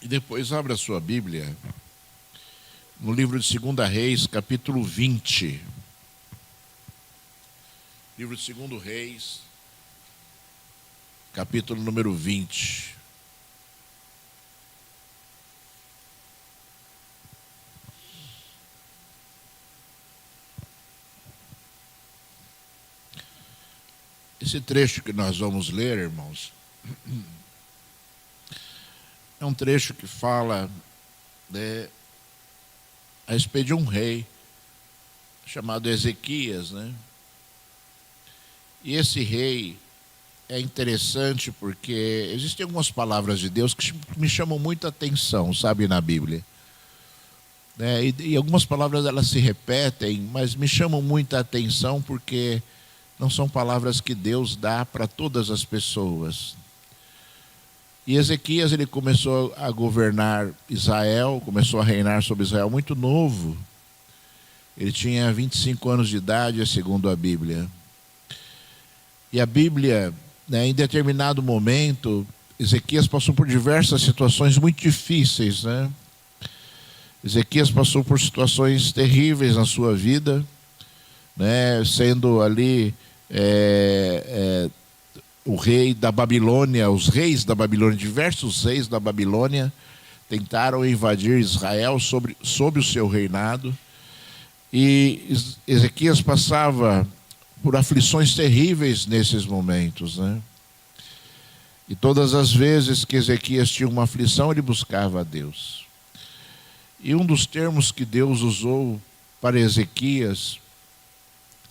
E depois abra a sua Bíblia no livro de 2 Reis, capítulo 20. Livro de 2 Reis, capítulo número 20. Esse trecho que nós vamos ler, irmãos, é um trecho que fala a respeito de um rei chamado Ezequias, né? E esse rei é interessante porque existem algumas palavras de Deus que me chamam muita atenção, sabe, na Bíblia. E algumas palavras elas se repetem, mas me chamam muita atenção porque não são palavras que Deus dá para todas as pessoas. E Ezequias, ele começou a governar Israel, começou a reinar sobre Israel muito novo. Ele tinha 25 anos de idade, segundo a Bíblia. E a Bíblia, em determinado momento, Ezequias passou por diversas situações muito difíceis, né? Ezequias passou por situações terríveis na sua vida, né? Sendo ali o rei da Babilônia, os reis da Babilônia, diversos reis da Babilônia tentaram invadir Israel sob o seu reinado. E Ezequias passava por aflições terríveis nesses momentos, né? E todas as vezes que Ezequias tinha uma aflição, ele buscava a Deus. E um dos termos que Deus usou para Ezequias,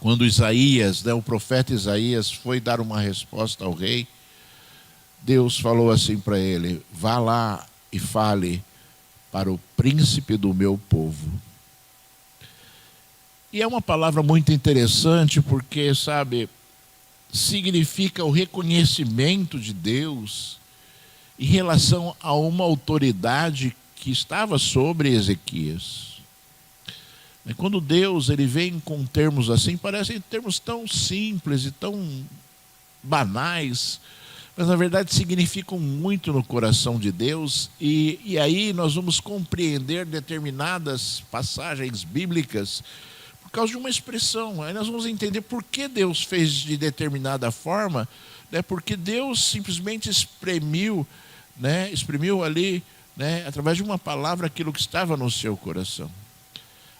quando Isaías, o profeta Isaías, foi dar uma resposta ao rei, Deus falou assim para ele: vá lá e fale para o príncipe do meu povo. E é uma palavra muito interessante porque, sabe, significa o reconhecimento de Deus em relação a uma autoridade que estava sobre Ezequias. Quando Deus ele vem com termos assim, parecem termos tão simples e tão banais, mas na verdade significam muito no coração de Deus. E aí nós vamos compreender determinadas passagens bíblicas por causa de uma expressão. Aí nós vamos entender por que Deus fez de determinada forma, porque Deus simplesmente exprimiu ali, através de uma palavra, aquilo que estava no seu coração.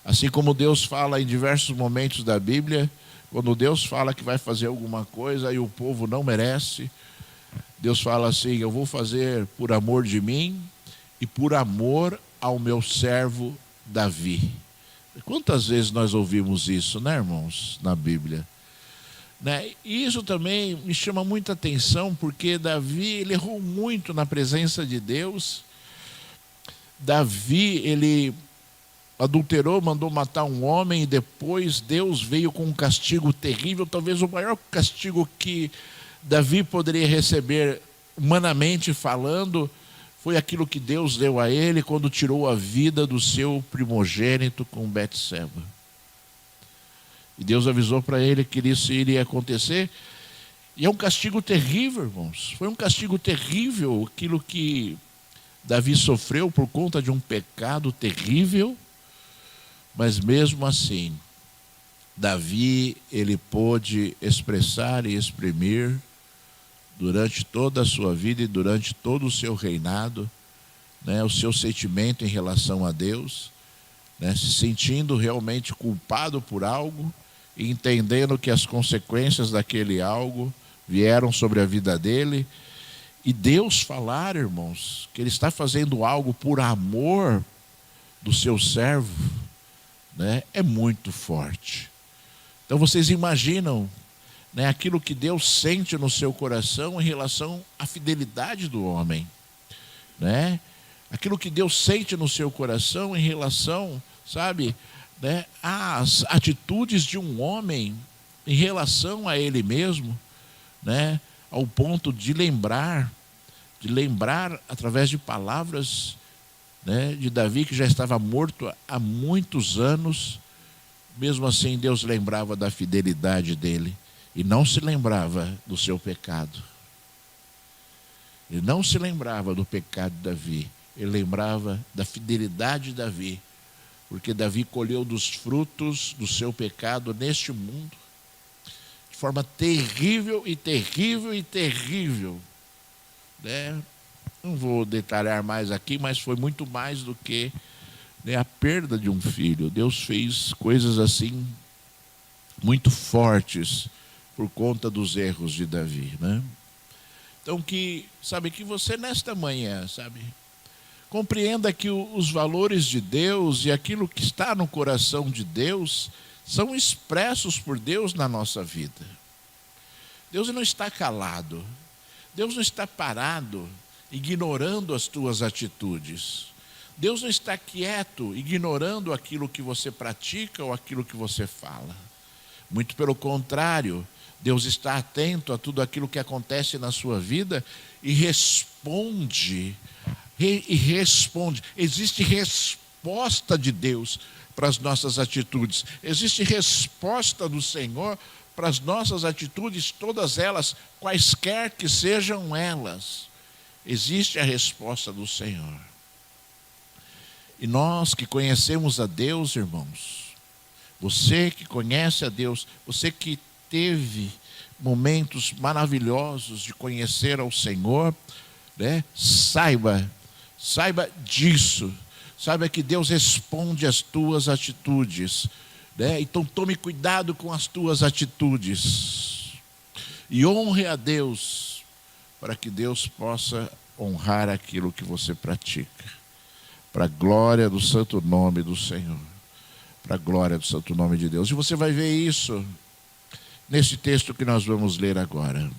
Assim como Deus fala em diversos momentos da Bíblia, quando Deus fala que vai fazer alguma coisa e o povo não merece, Deus fala assim: eu vou fazer por amor de mim e por amor ao meu servo Davi. Quantas vezes nós ouvimos isso, irmãos, na Bíblia? E isso também me chama muita atenção, porque Davi, ele errou muito na presença de Deus. Davi, ele adulterou, mandou matar um homem, e depois Deus veio com um castigo terrível, talvez o maior castigo que Davi poderia receber, humanamente falando, foi aquilo que Deus deu a ele quando tirou a vida do seu primogênito com Betseba. E Deus avisou para ele que isso iria acontecer. E é um castigo terrível, irmãos. Foi um castigo terrível aquilo que Davi sofreu por conta de um pecado terrível. Mas mesmo assim, Davi, ele pôde expressar e exprimir durante toda a sua vida e durante todo o seu reinado, o seu sentimento em relação a Deus, se sentindo realmente culpado por algo e entendendo que as consequências daquele algo vieram sobre a vida dele. E Deus falar, irmãos, que ele está fazendo algo por amor do seu servo, é muito forte. Então vocês imaginam aquilo que Deus sente no seu coração em relação à fidelidade do homem, aquilo que Deus sente no seu coração em relação, sabe, às atitudes de um homem em relação a ele mesmo, ao ponto de lembrar através de palavras de Davi, que já estava morto há muitos anos. Mesmo assim, Deus lembrava da fidelidade dele e não se lembrava do seu pecado. Ele não se lembrava do pecado de Davi, ele lembrava da fidelidade de Davi, porque Davi colheu dos frutos do seu pecado neste mundo, de forma terrível e terrível e terrível, né? Não vou detalhar mais aqui, mas foi muito mais do que, né, a perda de um filho. Deus fez coisas assim muito fortes por conta dos erros de Davi, né? Então que você nesta manhã, compreenda que os valores de Deus e aquilo que está no coração de Deus são expressos por Deus na nossa vida. Deus não está calado, Deus não está parado, ignorando as tuas atitudes. Deus não está quieto, ignorando aquilo que você pratica ou aquilo que você fala. Muito pelo contrário, Deus está atento a tudo aquilo que acontece na sua vida e responde. Existe resposta de Deus para as nossas atitudes. Existe resposta do Senhor para as nossas atitudes, todas elas, quaisquer que sejam elas. Existe a resposta do Senhor. E nós que conhecemos a Deus, irmãos, você que conhece a Deus, você que teve momentos maravilhosos de conhecer ao Senhor, né? Saiba disso. Saiba que Deus responde às tuas atitudes, né? Então tome cuidado com as tuas atitudes e honre a Deus, para que Deus possa honrar aquilo que você pratica, para a glória do santo nome do Senhor, para a glória do santo nome de Deus. E você vai ver isso nesse texto que nós vamos ler agora.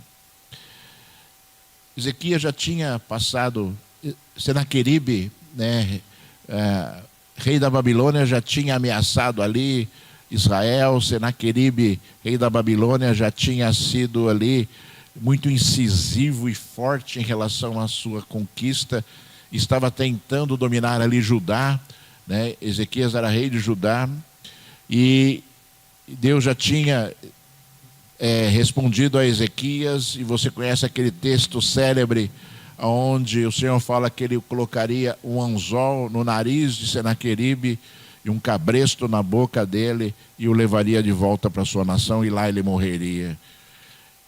Ezequias já tinha passado, Senaqueribe, né, rei da Babilônia, já tinha ameaçado ali Israel. Senaqueribe, rei da Babilônia, já tinha sido ali muito incisivo e forte em relação à sua conquista. Estava tentando dominar ali Judá, né? Ezequias era rei de Judá, e Deus já tinha respondido a Ezequias. E você conhece aquele texto célebre onde o Senhor fala que ele colocaria um anzol no nariz de Senaqueribe e um cabresto na boca dele e o levaria de volta para a sua nação, e lá ele morreria.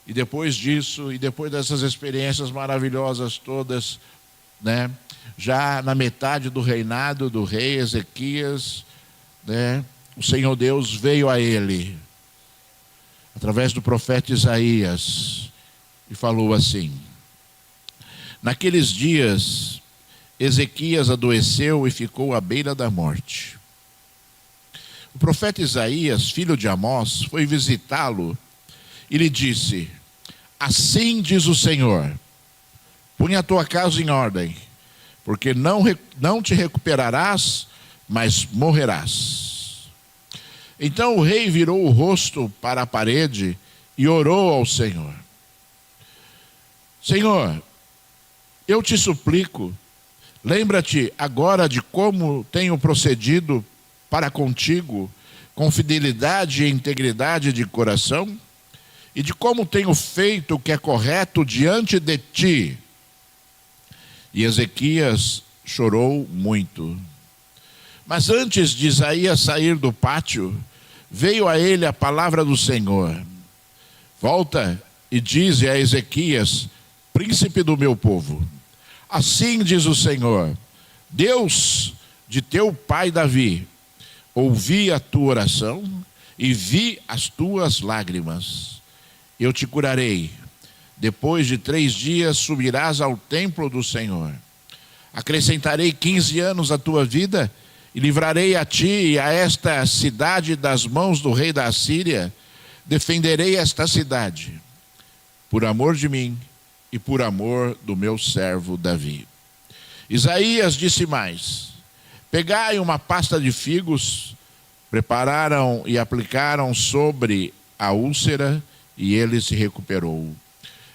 E depois disso, e depois dessas experiências maravilhosas todas, né, já na metade do reinado do rei Ezequias, né, o Senhor Deus veio a ele, através do profeta Isaías, e falou assim: naqueles dias, Ezequias adoeceu e ficou à beira da morte. O profeta Isaías, filho de Amós, foi visitá-lo e lhe disse: assim diz o Senhor, põe a tua casa em ordem, porque não te recuperarás, mas morrerás. Então o rei virou o rosto para a parede e orou ao Senhor: Senhor, eu te suplico, lembra-te agora de como tenho procedido para contigo, com fidelidade e integridade de coração, e de como tenho feito o que é correto diante de ti. E Ezequias chorou muito. Mas antes de Isaías sair do pátio, veio a ele a palavra do Senhor: volta e dize a Ezequias, príncipe do meu povo, assim diz o Senhor, Deus de teu pai Davi, ouvi a tua oração e vi as tuas lágrimas. Eu te curarei. Depois de 3 dias subirás ao templo do Senhor. Acrescentarei 15 anos à tua vida e livrarei a ti e a esta cidade das mãos do rei da Assíria. Defenderei esta cidade por amor de mim e por amor do meu servo Davi. Isaías disse mais: pegai uma pasta de figos, prepararam e aplicaram sobre a úlcera, e ele se recuperou.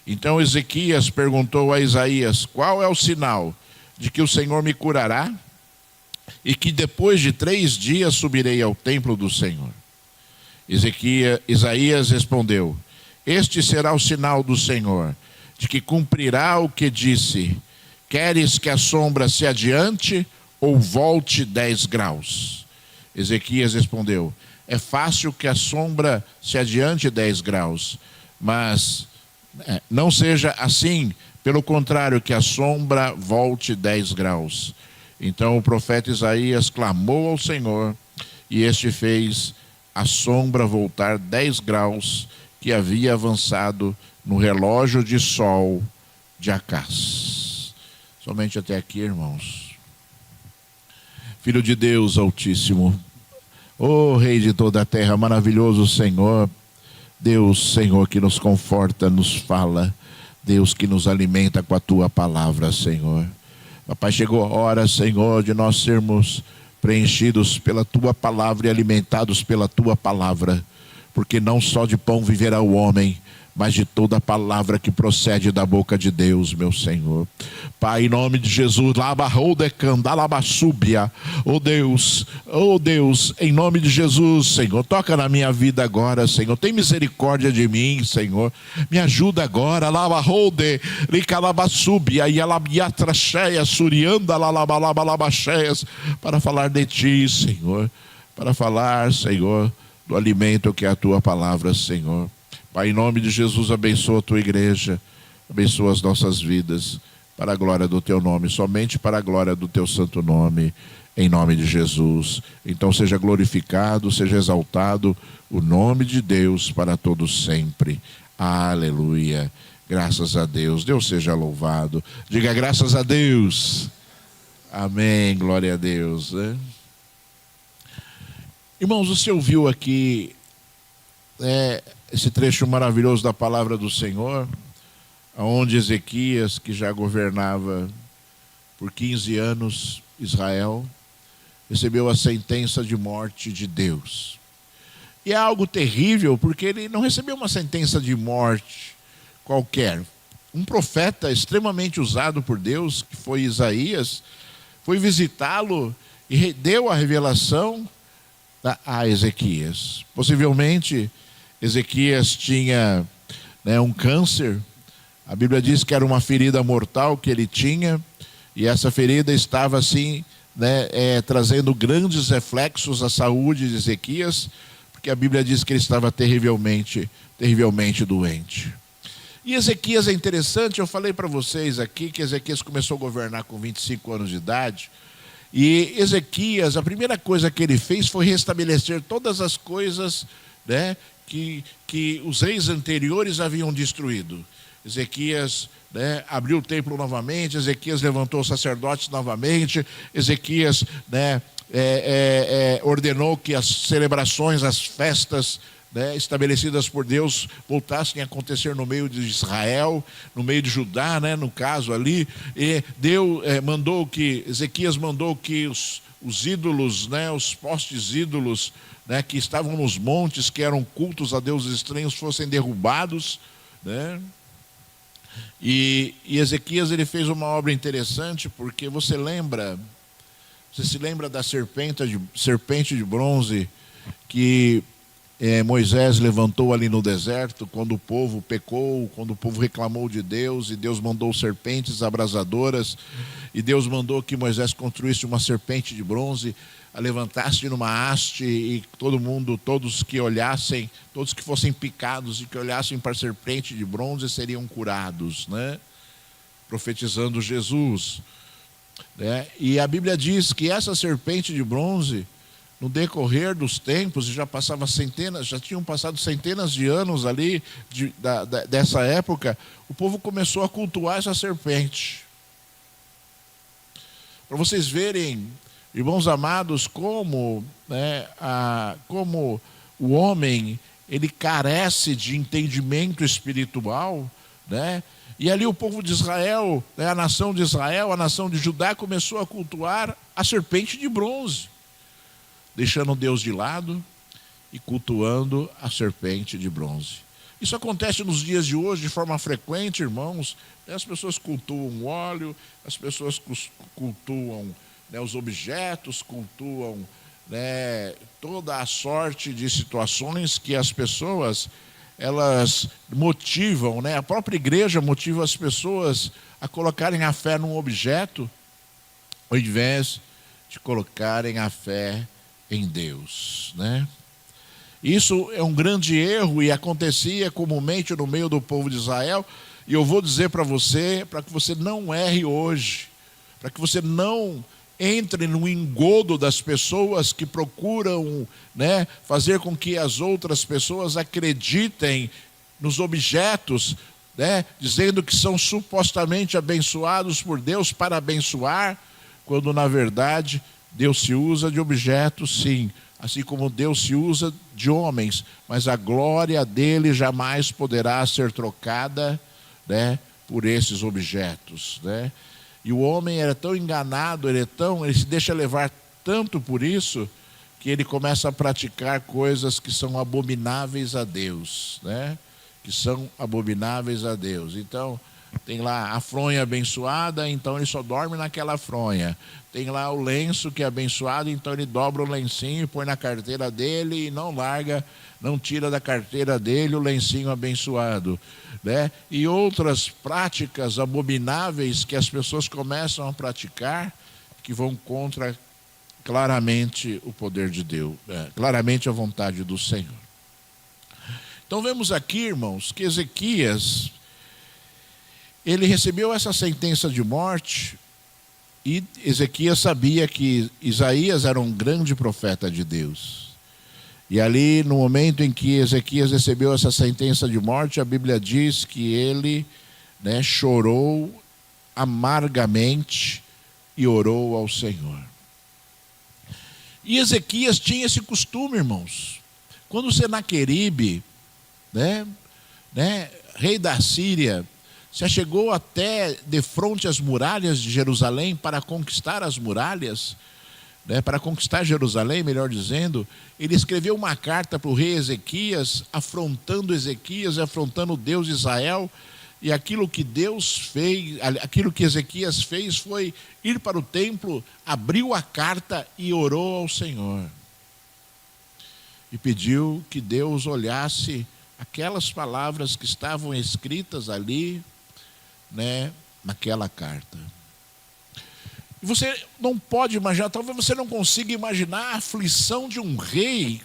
Então Ezequias perguntou a Isaías: qual é o sinal de que o Senhor me curará e que depois de 3 dias subirei ao templo do Senhor? Isaías respondeu: este será o sinal do Senhor, de que cumprirá o que disse, queres que a sombra se adiante ou volte 10 graus? Ezequias respondeu: é fácil que a sombra se adiante 10 graus, mas não seja assim, pelo contrário, que a sombra volte 10 graus. Então o profeta Isaías clamou ao Senhor, e este fez a sombra voltar 10 graus, que havia avançado no relógio de sol de Acás. Somente até aqui, irmãos. Filho de Deus Altíssimo, ó Rei de toda a terra, maravilhoso Senhor, Deus, Senhor, que nos conforta, nos fala, Deus que nos alimenta com a Tua palavra, Senhor. Papai, chegou a hora, Senhor, de nós sermos preenchidos pela Tua palavra e alimentados pela Tua palavra, porque não só de pão viverá o homem, mas de toda a palavra que procede da boca de Deus, meu Senhor. Pai, em nome de Jesus, oh Deus, em nome de Jesus, Senhor, toca na minha vida agora, Senhor, tem misericórdia de mim, Senhor, me ajuda agora, para falar de Ti, Senhor, para falar, Senhor, do alimento que é a Tua palavra, Senhor. Pai, em nome de Jesus, abençoa a Tua igreja, abençoa as nossas vidas, para a glória do Teu nome, somente para a glória do Teu santo nome, em nome de Jesus. Então seja glorificado, seja exaltado o nome de Deus para todos sempre. Aleluia. Graças a Deus. Deus seja louvado. Diga graças a Deus. Amém. Glória a Deus. Irmãos, você ouviu aqui esse trecho maravilhoso da palavra do Senhor, onde Ezequias, que já governava por 15 anos Israel, recebeu a sentença de morte de Deus. E é algo terrível, porque ele não recebeu uma sentença de morte qualquer. Um profeta extremamente usado por Deus, que foi Isaías, foi visitá-lo e deu a revelação a Ezequias. Possivelmente Ezequias tinha um câncer. A Bíblia diz que era uma ferida mortal que ele tinha, e essa ferida estava assim, trazendo grandes reflexos à saúde de Ezequias, porque a Bíblia diz que ele estava terrivelmente doente. E Ezequias é interessante, eu falei para vocês aqui que Ezequias começou a governar com 25 anos de idade, e Ezequias, a primeira coisa que ele fez foi restabelecer todas as coisas que os reis anteriores haviam destruído. Ezequias abriu o templo novamente, Ezequias levantou os sacerdotes novamente, Ezequias ordenou que as celebrações, as festas estabelecidas por Deus voltassem a acontecer no meio de Israel, no meio de Judá, no caso ali, e Ezequias mandou que os ídolos, os postes ídolos, que estavam nos montes, que eram cultos a deuses estranhos, fossem derrubados, E Ezequias, ele fez uma obra interessante, porque você se lembra da serpente de bronze que Moisés levantou ali no deserto, quando o povo pecou, quando o povo reclamou de Deus, e Deus mandou serpentes abrasadoras, e Deus mandou que Moisés construísse uma serpente de bronze, a levantasse numa haste, e todos que olhassem, todos que fossem picados e que olhassem para a serpente de bronze seriam curados, profetizando Jesus. E a Bíblia diz que essa serpente de bronze, no decorrer dos tempos, já tinham passado centenas de anos ali, dessa época, o povo começou a cultuar essa serpente. Para vocês verem, irmãos amados, como o homem, ele carece de entendimento espiritual, E ali o povo de Israel, a nação de Israel, a nação de Judá, começou a cultuar a serpente de bronze, deixando Deus de lado e cultuando a serpente de bronze. Isso acontece nos dias de hoje de forma frequente, irmãos. As pessoas cultuam o óleo, as pessoas cultuam os objetos, cultuam toda a sorte de situações que as pessoas elas motivam, né? A própria igreja motiva as pessoas a colocarem a fé num objeto, ao invés de colocarem a fé em Deus, né? Isso é um grande erro e acontecia comumente no meio do povo de Israel. E eu vou dizer para você, para que você não erre hoje, para que você não entre no engodo das pessoas que procuram, né, fazer com que as outras pessoas acreditem nos objetos, né, dizendo que são supostamente abençoados por Deus para abençoar, quando na verdade Deus se usa de objetos, sim, assim como Deus se usa de homens, mas a glória dele jamais poderá ser trocada, né, por esses objetos, né? E o homem era tão enganado, ele se deixa levar tanto por isso, que ele começa a praticar coisas que são abomináveis a Deus, né? Que são abomináveis a Deus. Então, tem lá a fronha abençoada, então ele só dorme naquela fronha. Tem lá o lenço que é abençoado, então ele dobra o lencinho, põe na carteira dele e não larga, não tira da carteira dele o lencinho abençoado, né? E outras práticas abomináveis que as pessoas começam a praticar, que vão contra claramente o poder de Deus, claramente a vontade do Senhor. Então vemos aqui, irmãos, que Ezequias, ele recebeu essa sentença de morte, e Ezequias sabia que Isaías era um grande profeta de Deus. E ali, no momento em que Ezequias recebeu essa sentença de morte, a Bíblia diz que ele, né, chorou amargamente e orou ao Senhor. E Ezequias tinha esse costume, irmãos. Quando Senaqueribe, né, rei da Síria, se chegou até de frente às muralhas de Jerusalém para conquistar as muralhas, né, para conquistar Jerusalém, melhor dizendo, ele escreveu uma carta para o rei Ezequias, afrontando Ezequias, afrontando o Deus de Israel, e aquilo que Deus fez, aquilo que Ezequias fez foi ir para o templo, abriu a carta e orou ao Senhor. E pediu que Deus olhasse aquelas palavras que estavam escritas ali, né, naquela carta. E você não pode imaginar, talvez você não consiga imaginar a aflição de um rei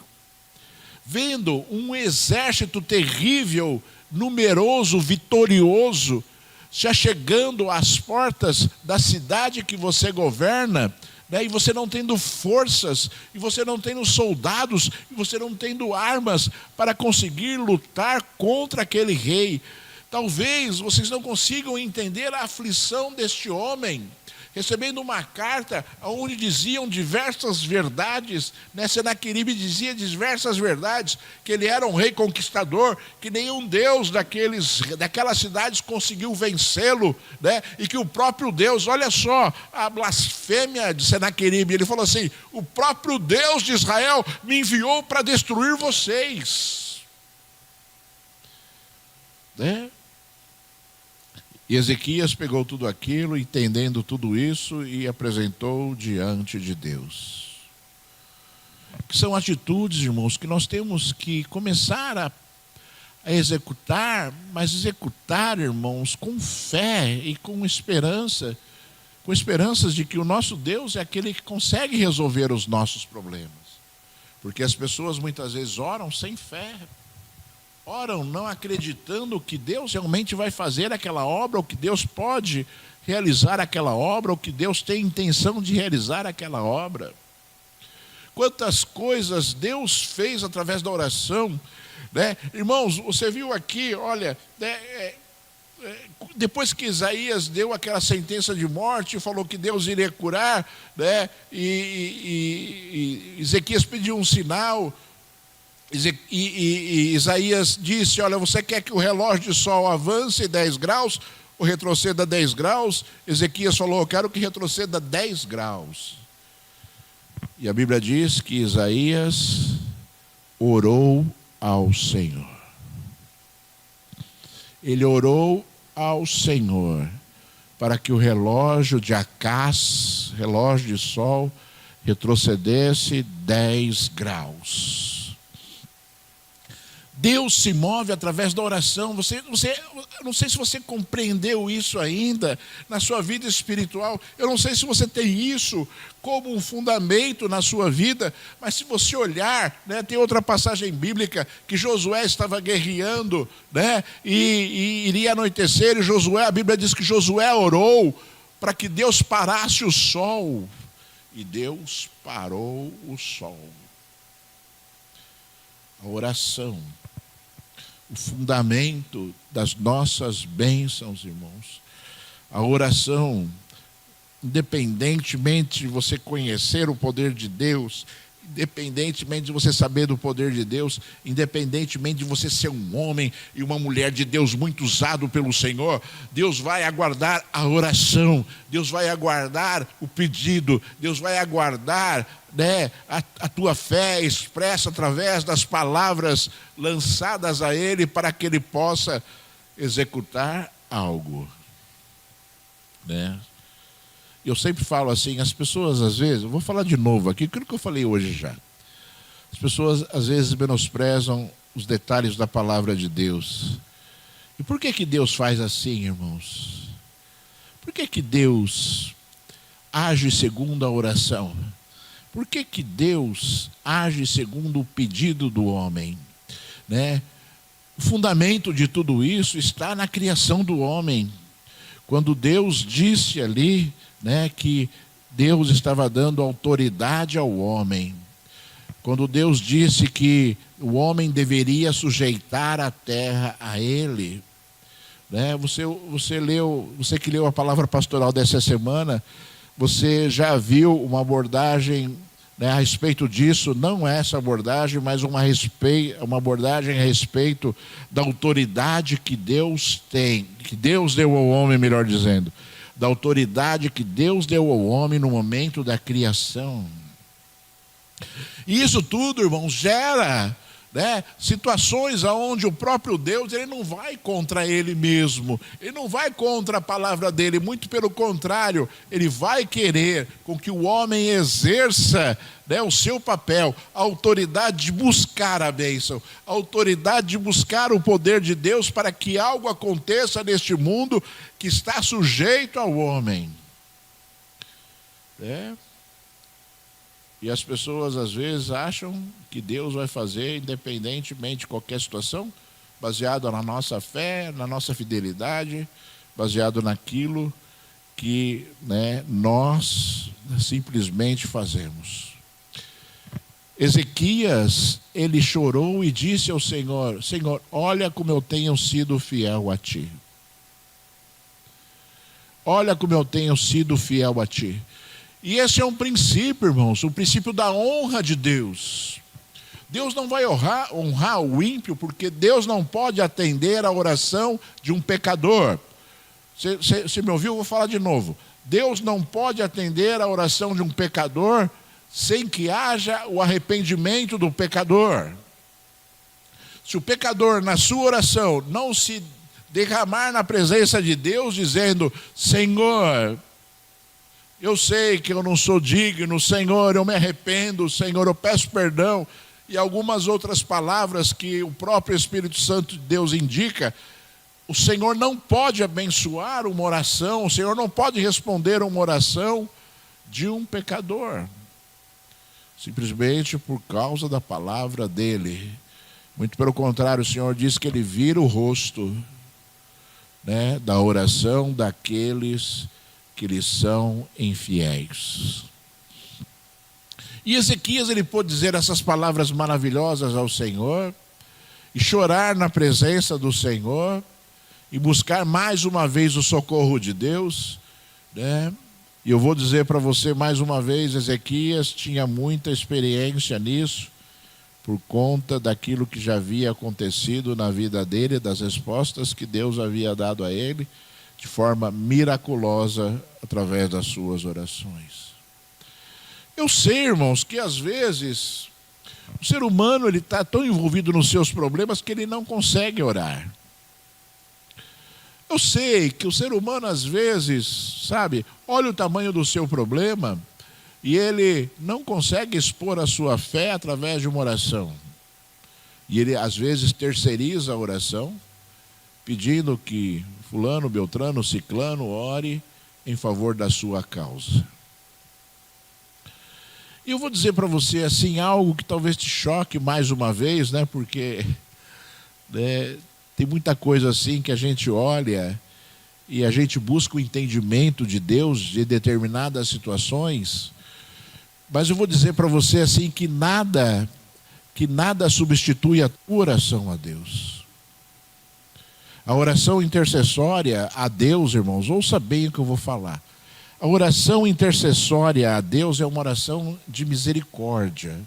vendo um exército terrível, numeroso, vitorioso, já chegando às portas da cidade que você governa, né, e você não tendo forças, e você não tendo soldados, e você não tendo armas para conseguir lutar contra aquele rei. Talvez vocês não consigam entender a aflição deste homem, recebendo uma carta onde diziam diversas verdades, né? Senaqueribe dizia diversas verdades, que ele era um rei conquistador, que nenhum Deus daquelas cidades conseguiu vencê-lo, né? E que o próprio Deus, olha só a blasfêmia de Senaqueribe, ele falou assim: o próprio Deus de Israel me enviou para destruir vocês, né? E Ezequias pegou tudo aquilo, entendendo tudo isso, e apresentou diante de Deus. Que são atitudes, irmãos, que nós temos que começar a executar, mas executar, irmãos, com fé e com esperanças de que o nosso Deus é aquele que consegue resolver os nossos problemas. Porque as pessoas muitas vezes oram sem fé, oram não acreditando que Deus realmente vai fazer aquela obra, ou que Deus pode realizar aquela obra, ou que Deus tem intenção de realizar aquela obra. Quantas coisas Deus fez através da oração, né? Irmãos, você viu aqui, olha, depois que Isaías deu aquela sentença de morte, falou que Deus iria curar, né? E Ezequias pediu um sinal. E Isaías disse: olha, você quer que o relógio de sol avance 10 graus ou retroceda 10 graus? Ezequias falou: eu quero que retroceda 10 graus. E a Bíblia diz que Isaías orou ao Senhor. Ele orou ao Senhor para que o relógio de Acás, relógio de sol, retrocedesse 10 graus. Deus se move através da oração. Eu não sei se você compreendeu isso ainda na sua vida espiritual. Eu não sei se você tem isso como um fundamento na sua vida. Mas se você olhar, né, tem outra passagem bíblica que Josué estava guerreando, né, e iria anoitecer. E Josué, a Bíblia diz que Josué orou para que Deus parasse o sol. E Deus parou o sol. A oração, o fundamento das nossas bênçãos, irmãos. A oração, independentemente de você conhecer o poder de Deus, independentemente de você saber do poder de Deus, independentemente de você ser um homem e uma mulher de Deus muito usado pelo Senhor, Deus vai aguardar a oração, Deus vai aguardar o pedido, Deus vai aguardar, né, a tua fé expressa através das palavras lançadas a Ele para que Ele possa executar algo, né? Eu sempre falo assim, as pessoas às vezes, eu vou falar de novo aqui, aquilo que eu falei hoje já. As pessoas às vezes menosprezam os detalhes da palavra de Deus. E por que Deus faz assim, irmãos? Por que Deus age segundo a oração? Por que Deus age segundo o pedido do homem, né? O fundamento de tudo isso está na criação do homem. Quando Deus disse ali, né, que Deus estava dando autoridade ao homem. Quando Deus disse que o homem deveria sujeitar a terra a Ele, né? Você que leu a palavra pastoral dessa semana, você já viu uma abordagem, né, a respeito disso. Não é essa abordagem, mas uma abordagem a respeito da autoridade que Deus tem, que Deus deu ao homem, melhor dizendo, da autoridade que Deus deu ao homem no momento da criação. E isso tudo, irmãos, gera, né, situações onde o próprio Deus, ele não vai contra ele mesmo, ele não vai contra a palavra dele, muito pelo contrário, ele vai querer com que o homem exerça, né, o seu papel, a autoridade de buscar a bênção, a autoridade de buscar o poder de Deus para que algo aconteça neste mundo que está sujeito ao homem. E as pessoas às vezes acham que Deus vai fazer independentemente de qualquer situação, baseado na nossa fé, na nossa fidelidade, baseado naquilo que, né, nós simplesmente fazemos. Ezequias, ele chorou e disse ao Senhor: Senhor, olha como eu tenho sido fiel a Ti. Olha como eu tenho sido fiel a Ti. E esse é um princípio, irmãos, o princípio da honra de Deus. Deus não vai honrar o ímpio, porque Deus não pode atender a oração de um pecador. Você me ouviu? Eu vou falar de novo. Deus não pode atender a oração de um pecador sem que haja o arrependimento do pecador. Se o pecador, na sua oração, não se derramar na presença de Deus, dizendo: Senhor, eu sei que eu não sou digno, Senhor, eu me arrependo, Senhor, eu peço perdão, e algumas outras palavras que o próprio Espírito Santo de Deus indica, o Senhor não pode abençoar uma oração, o Senhor não pode responder a uma oração de um pecador, simplesmente por causa da palavra dele. Muito pelo contrário, o Senhor diz que Ele vira o rosto, né, da oração daqueles que lhes são infiéis. E Ezequias, ele pôde dizer essas palavras maravilhosas ao Senhor, e chorar na presença do Senhor, e buscar mais uma vez o socorro de Deus, né? E eu vou dizer para você mais uma vez, Ezequias tinha muita experiência nisso, por conta daquilo que já havia acontecido na vida dele, das respostas que Deus havia dado a ele, de forma miraculosa, através das suas orações. Eu sei, irmãos, que às vezes o ser humano está tão envolvido nos seus problemas que ele não consegue orar. Eu sei que o ser humano às vezes, sabe, olha o tamanho do seu problema e ele não consegue expor a sua fé através de uma oração. E ele, às vezes, terceiriza a oração, pedindo que fulano, beltrano, ciclano ore em favor da sua causa. E eu vou dizer para você assim, algo que talvez te choque mais uma vez, né? Porque tem muita coisa assim que a gente olha e a gente busca o entendimento de Deus de determinadas situações. Mas eu vou dizer para você assim que nada substitui a tua oração a Deus. A oração intercessória a Deus, irmãos, ouça bem o que eu vou falar. A oração intercessória a Deus é uma oração de misericórdia.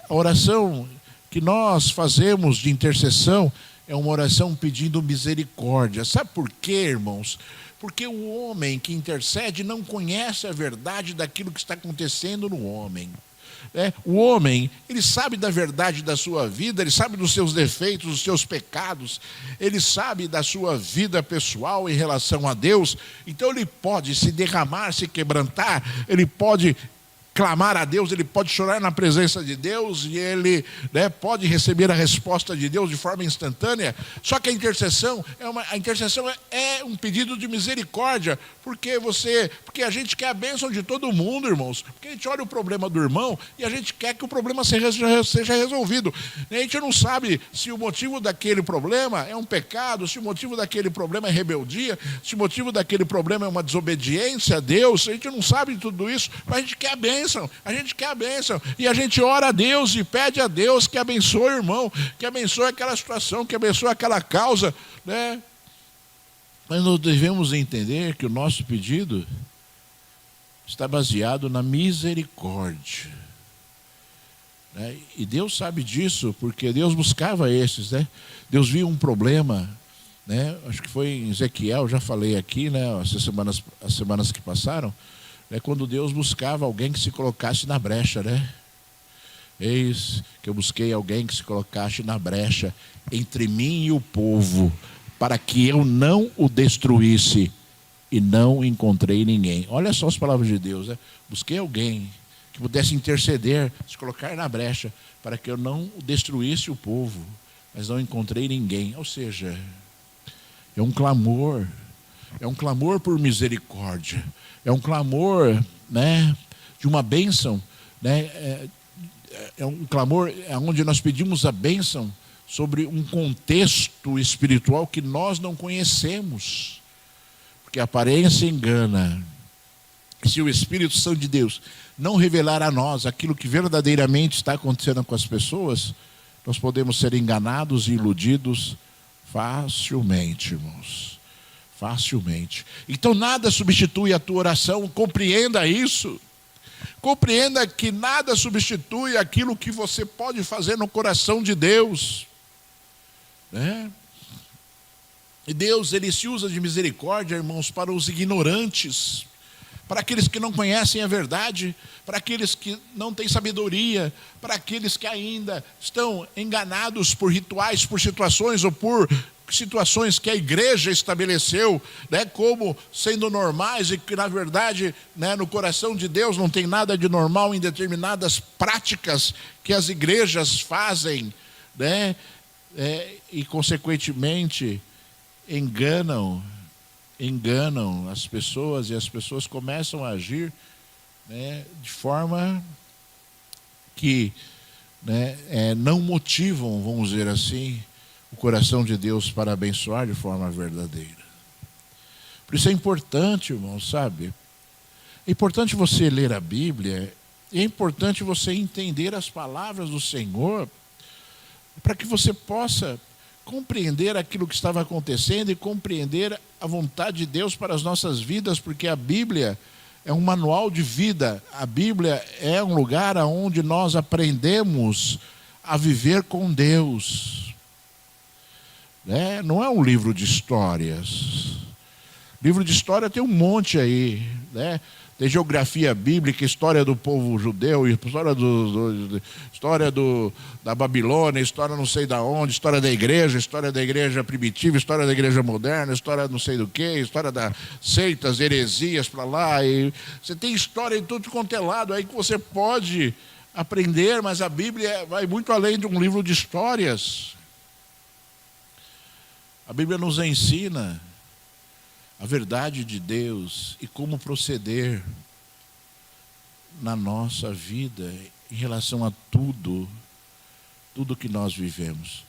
A oração que nós fazemos de intercessão é uma oração pedindo misericórdia. Sabe por quê, irmãos? Porque o homem que intercede não conhece a verdade daquilo que está acontecendo no homem. O homem, ele sabe da verdade da sua vida, ele sabe dos seus defeitos, dos seus pecados, ele sabe da sua vida pessoal em relação a Deus, então ele pode se derramar, se quebrantar, ele pode clamar a Deus, ele pode chorar na presença de Deus e ele pode receber a resposta de Deus de forma instantânea. Só que a intercessão é um pedido de misericórdia, porque a gente quer a bênção de todo mundo, irmãos. Porque a gente olha o problema do irmão e a gente quer que o problema seja resolvido. A gente não sabe se o motivo daquele problema é um pecado, se o motivo daquele problema é rebeldia, se o motivo daquele problema é uma desobediência a Deus. A gente não sabe tudo isso, mas a gente quer a bênção. A gente quer a bênção e a gente ora a Deus e pede a Deus que abençoe o irmão, que abençoe aquela situação, que abençoe aquela causa, né? Mas nós devemos entender que o nosso pedido está baseado na misericórdia, né? E Deus sabe disso, porque Deus buscava esses, né? Deus viu um problema, né? Acho que foi em Ezequiel, já falei aqui, né? As semanas que passaram. Quando Deus buscava alguém que se colocasse na brecha, né? Eis que eu busquei alguém que se colocasse na brecha entre mim e o povo, para que eu não o destruísse, e não encontrei ninguém. Olha só as palavras de Deus, né? Busquei alguém que pudesse interceder, se colocar na brecha, para que eu não destruísse o povo, mas não encontrei ninguém. Ou seja, é um clamor por misericórdia, é um clamor, né, de uma bênção, né, é um clamor onde nós pedimos a bênção sobre um contexto espiritual que nós não conhecemos, porque a aparência engana. Se o Espírito Santo de Deus não revelar a nós aquilo que verdadeiramente está acontecendo com as pessoas, nós podemos ser enganados e iludidos facilmente, irmãos. Facilmente. Então nada substitui a tua oração, compreenda isso. Compreenda que nada substitui aquilo que você pode fazer no coração de Deus, né? E Deus, ele se usa de misericórdia, irmãos, para os ignorantes, para aqueles que não conhecem a verdade, para aqueles que não têm sabedoria, para aqueles que ainda estão enganados por rituais, por situações ou por situações que a igreja estabeleceu, né, como sendo normais e que na verdade, né, no coração de Deus não tem nada de normal em determinadas práticas que as igrejas fazem, né, e consequentemente enganam as pessoas, e as pessoas começam a agir, né, de forma que, né, não motivam, vamos dizer assim, o coração de Deus para abençoar de forma verdadeira. Por isso é importante, irmão, sabe? É importante você ler a Bíblia, é importante você entender as palavras do Senhor, para que você possa compreender aquilo que estava acontecendo e compreender a vontade de Deus para as nossas vidas, porque a Bíblia é um manual de vida. A Bíblia é um lugar onde nós aprendemos a viver com Deus. Não é um livro de histórias. Livro de história tem um monte aí, né? Tem geografia bíblica, história do povo judeu, história da Babilônia, história não sei da onde, história da igreja primitiva, história da igreja moderna, história não sei do que, história das seitas, heresias para lá. E você tem história em tudo quanto é lado aí que você pode aprender, mas a Bíblia vai muito além de um livro de histórias. A Bíblia nos ensina a verdade de Deus e como proceder na nossa vida em relação a tudo que nós vivemos.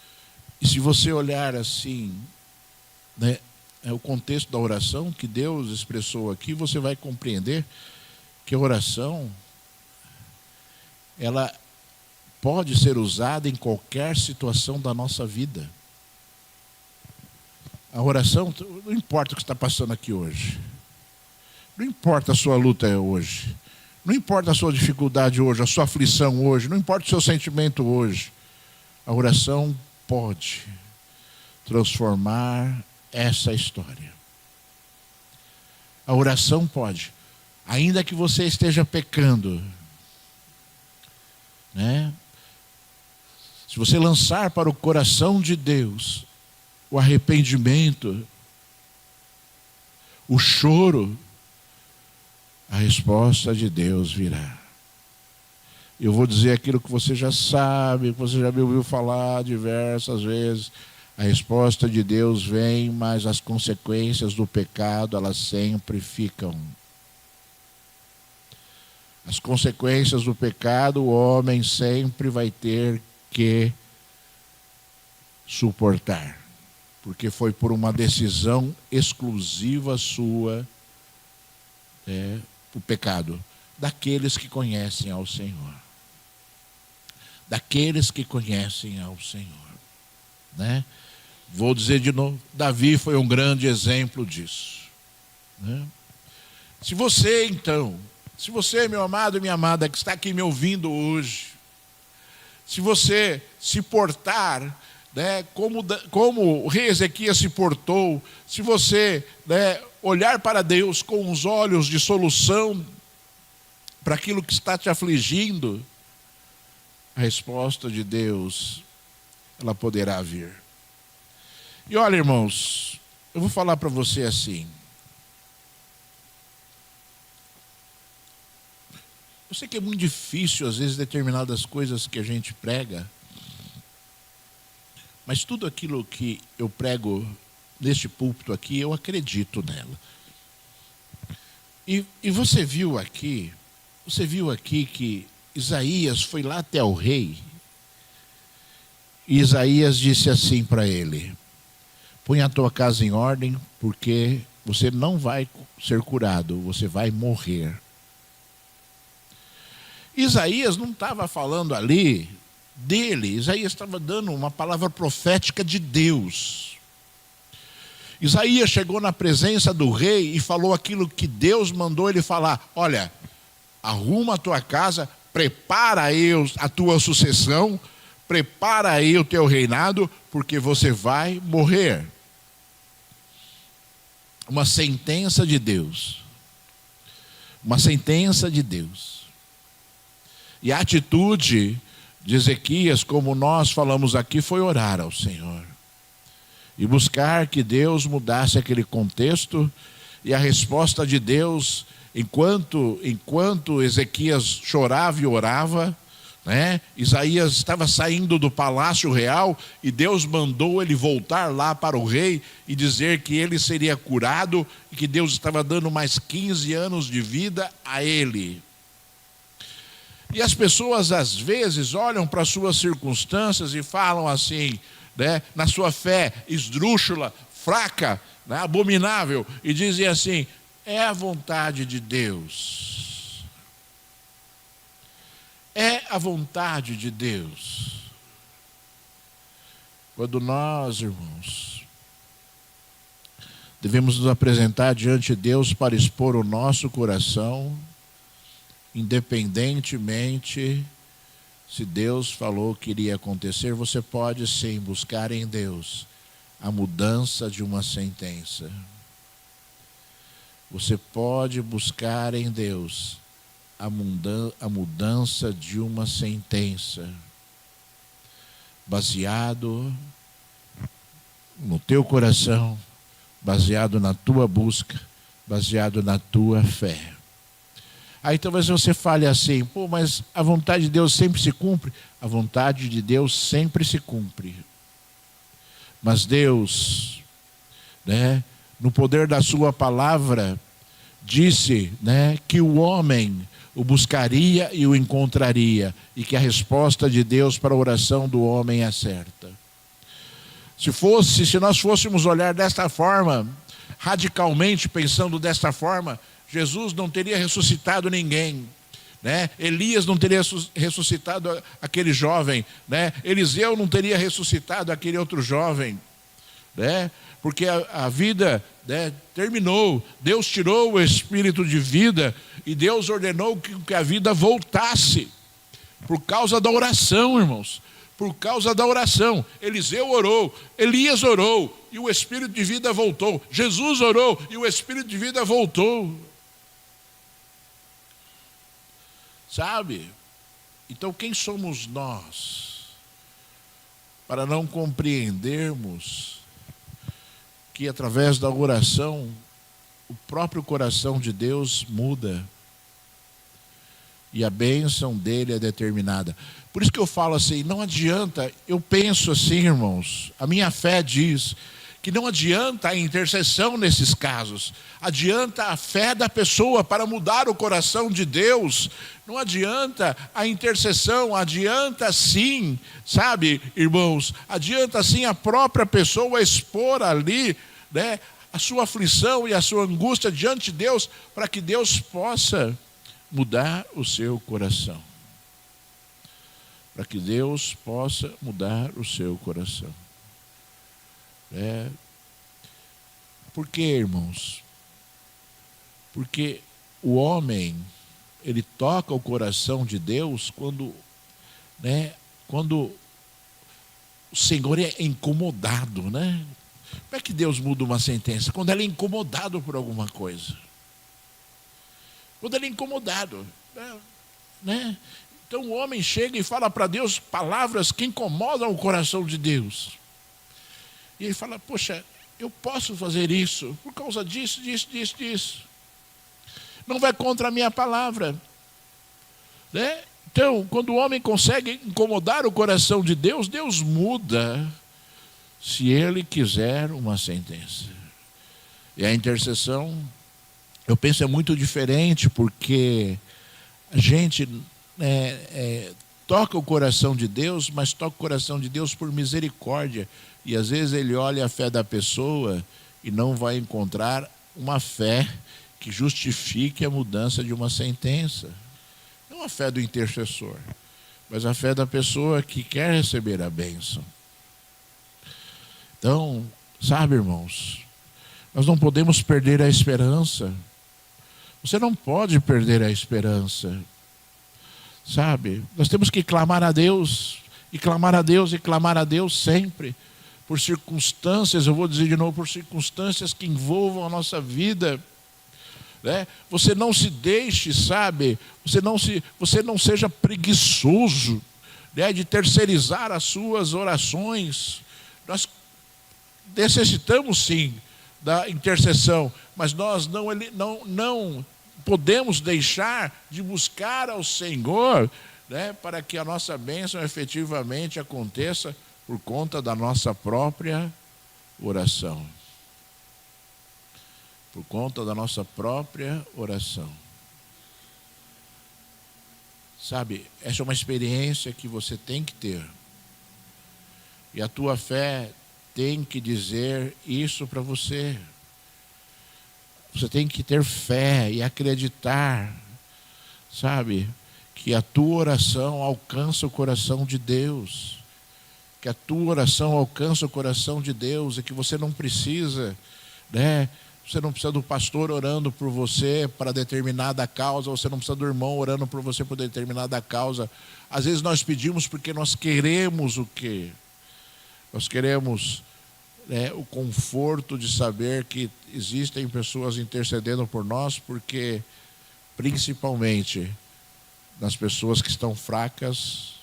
E se você olhar assim, né, o contexto da oração que Deus expressou aqui, você vai compreender que a oração, ela pode ser usada em qualquer situação da nossa vida. A oração, não importa o que está passando aqui hoje. Não importa a sua luta hoje. Não importa a sua dificuldade hoje, a sua aflição hoje. Não importa o seu sentimento hoje. A oração pode transformar essa história. A oração pode. Ainda que você esteja pecando, né? Se você lançar para o coração de Deus o arrependimento, o choro, a resposta de Deus virá. Eu vou dizer aquilo que você já sabe, que você já me ouviu falar diversas vezes. A resposta de Deus vem, mas as consequências do pecado, elas sempre ficam. As consequências do pecado, o homem sempre vai ter que suportar. Porque foi por uma decisão exclusiva sua, o pecado. Daqueles que conhecem ao Senhor. Daqueles que conhecem ao Senhor. Né? Vou dizer de novo, Davi foi um grande exemplo disso. Né? Se você então, se você, meu amado e minha amada, que está aqui me ouvindo hoje, se você se portar, né, como o rei Ezequias se portou, se você, né, olhar para Deus com os olhos de solução para aquilo que está te afligindo, a resposta de Deus, ela poderá vir. E olha, irmãos, eu vou falar para você assim. Eu sei que é muito difícil, às vezes, determinadas coisas que a gente prega, mas tudo aquilo que eu prego neste púlpito aqui, eu acredito nela. E você viu aqui que Isaías foi lá até o rei, e Isaías disse assim para ele: põe a tua casa em ordem, porque você não vai ser curado, você vai morrer. Isaías não estava falando ali dele, Isaías estava dando uma palavra profética de Deus. Isaías chegou na presença do rei e falou aquilo que Deus mandou ele falar: olha, arruma a tua casa, prepara aí a tua sucessão, prepara aí o teu reinado, porque você vai morrer. Uma sentença de Deus. Uma sentença de Deus. E a atitude de Ezequias, como nós falamos aqui, foi orar ao Senhor. E buscar que Deus mudasse aquele contexto. E a resposta de Deus, enquanto Ezequias chorava e orava, né, Isaías estava saindo do palácio real e Deus mandou ele voltar lá para o rei e dizer que ele seria curado e que Deus estava dando mais 15 anos de vida a ele. E as pessoas às vezes olham para as suas circunstâncias e falam assim, né, na sua fé esdrúxula, fraca, né, abominável, e dizem assim: é a vontade de Deus. É a vontade de Deus. Quando nós, irmãos, devemos nos apresentar diante de Deus para expor o nosso coração, independentemente se Deus falou que iria acontecer, você pode sim buscar em Deus a mudança de uma sentença. Você pode buscar em Deus a mudança de uma sentença, baseado no teu coração, baseado na tua busca, baseado na tua fé. Aí talvez você fale assim, pô, mas a vontade de Deus sempre se cumpre? A vontade de Deus sempre se cumpre. Mas Deus, né, no poder da sua palavra, disse, né, que o homem o buscaria e o encontraria, e que a resposta de Deus para a oração do homem é certa. Se nós fôssemos olhar desta forma, radicalmente pensando desta forma, Jesus não teria ressuscitado ninguém, né? Elias não teria ressuscitado aquele jovem, né? Eliseu não teria ressuscitado aquele outro jovem, né? Porque a vida, né, terminou. Deus tirou o espírito de vida e Deus ordenou que a vida voltasse por causa da oração, irmãos. Por causa da oração. Eliseu orou, Elias orou e o espírito de vida voltou. Jesus orou e o espírito de vida voltou. Sabe? Então quem somos nós para não compreendermos que através da oração o próprio coração de Deus muda e a bênção dele é determinada? Por isso que eu falo assim, não adianta, eu penso assim, irmãos, a minha fé diz que não adianta a intercessão nesses casos, adianta a fé da pessoa para mudar o coração de Deus. Não adianta a intercessão, adianta sim, sabe, irmãos, adianta sim a própria pessoa expor ali, né, a sua aflição e a sua angústia diante de Deus, para que Deus possa mudar o seu coração. Para que Deus possa mudar o seu coração. Por quê, irmãos? Porque o homem, ele toca o coração de Deus quando o Senhor é incomodado, né? Como é que Deus muda uma sentença? Quando ele é incomodado por alguma coisa. Quando ele é incomodado, né? Então o homem chega e fala para Deus palavras que incomodam o coração de Deus. E ele fala, poxa, eu posso fazer isso por causa disso, disso. Não vai contra a minha palavra, né? Então, quando o homem consegue incomodar o coração de Deus, Deus muda, se ele quiser, uma sentença. E a intercessão, eu penso, é muito diferente, porque a gente toca o coração de Deus, mas toca o coração de Deus por misericórdia. E às vezes ele olha a fé da pessoa e não vai encontrar uma fé que justifique a mudança de uma sentença. Não a fé do intercessor, mas a fé da pessoa que quer receber a bênção. Então, sabe, irmãos, nós não podemos perder a esperança. Você não pode perder a esperança. Sabe? Nós temos que clamar a Deus, e clamar a Deus, e clamar a Deus sempre. Por circunstâncias, eu vou dizer de novo, por circunstâncias que envolvam a nossa vida. Né? Você não se deixe, sabe? Você não seja preguiçoso, né, de terceirizar as suas orações. Nós necessitamos sim da intercessão, mas nós não podemos deixar de buscar ao Senhor, né, para que a nossa bênção efetivamente aconteça por conta da nossa própria oração. Por conta da nossa própria oração. Sabe, essa é uma experiência que você tem que ter. E a tua fé tem que dizer isso para você. Você tem que ter fé e acreditar, sabe, que a tua oração alcança o coração de Deus. Que a tua oração alcança o coração de Deus e que você não precisa, né? Você não precisa do pastor orando por você para determinada causa, você não precisa do irmão orando por você por determinada causa. Às vezes nós pedimos porque nós queremos o quê? Nós queremos, né, o conforto de saber que existem pessoas intercedendo por nós, porque principalmente nas pessoas que estão fracas